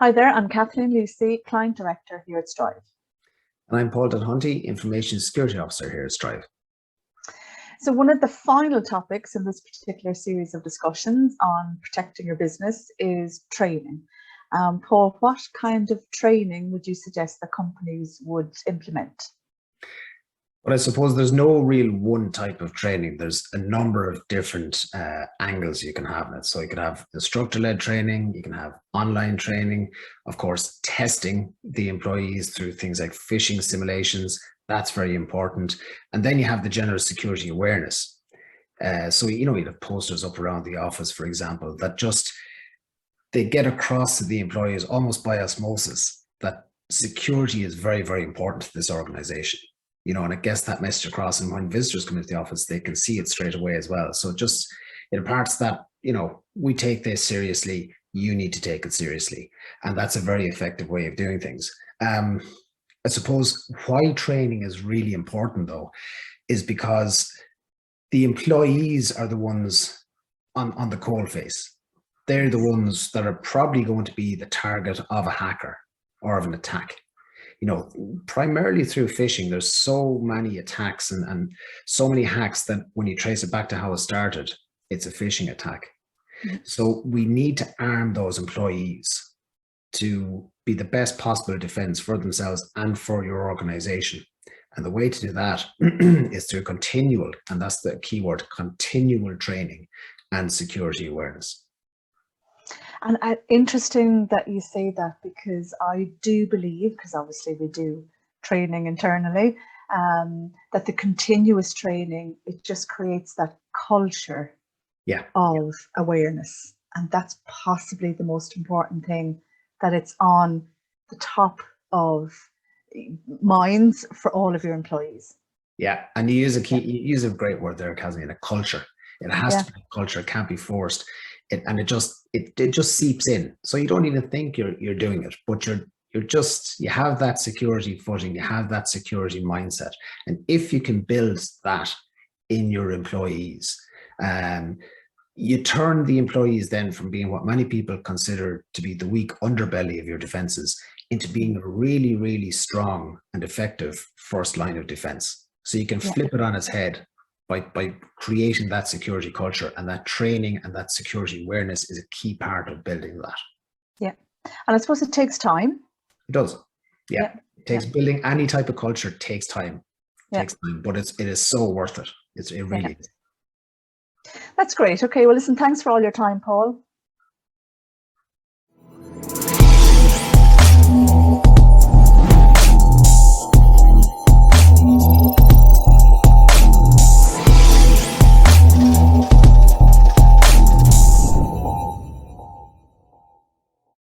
Hi there, I'm Kathleen Lucy, Client Director here at Stryve. And I'm Paul Hunty, Information Security Officer here at Stryve. So one of the final topics in this particular series of discussions on protecting your business is training. Paul, what kind of training would you suggest that companies would implement? But I suppose there's no real one type of training. There's a number of different angles you can have in it. So you can have instructor-led training, you can have online training, of course, testing the employees through things like phishing simulations. That's very important. And then you have the general security awareness. So, you have posters up around the office, for example, that they get across to the employees almost by osmosis that security is very, very important to this organization. And it gets that message across, and when visitors come into the office, they can see it straight away as well. So it imparts that, we take this seriously, you need to take it seriously. And that's a very effective way of doing things. I suppose why training is really important, though, is because the employees are the ones on the coalface. They're the ones that are probably going to be the target of a hacker or of an attack. Primarily through phishing, there's so many attacks and so many hacks that when you trace it back to how it started, it's a phishing attack. So we need to arm those employees to be the best possible defense for themselves and for your organization. And the way to do that is through continual, and that's the key word, continual training and security awareness. And interesting that you say that, because I do believe, because obviously we do training internally, that the continuous training, it just creates that culture of awareness. And that's possibly the most important thing, that it's on the top of minds for all of your employees. Yeah, and you use a great word there, Kathleen, a culture. It has to be a culture, it can't be forced. It just seeps in, so you don't even think you're doing it, but you have that security footing, you have that security mindset. And if you can build that in your employees, you turn the employees then from being what many people consider to be the weak underbelly of your defenses into being a really, really strong and effective first line of defense. So you can flip it on its head by creating that security culture, and that training and that security awareness is a key part of building that. Yeah. And I suppose it takes time. It does. Yeah. It takes building any type of culture, takes time. It takes time, but it is so worth it. It really is. That's great. Okay. Well, listen, thanks for all your time, Paul.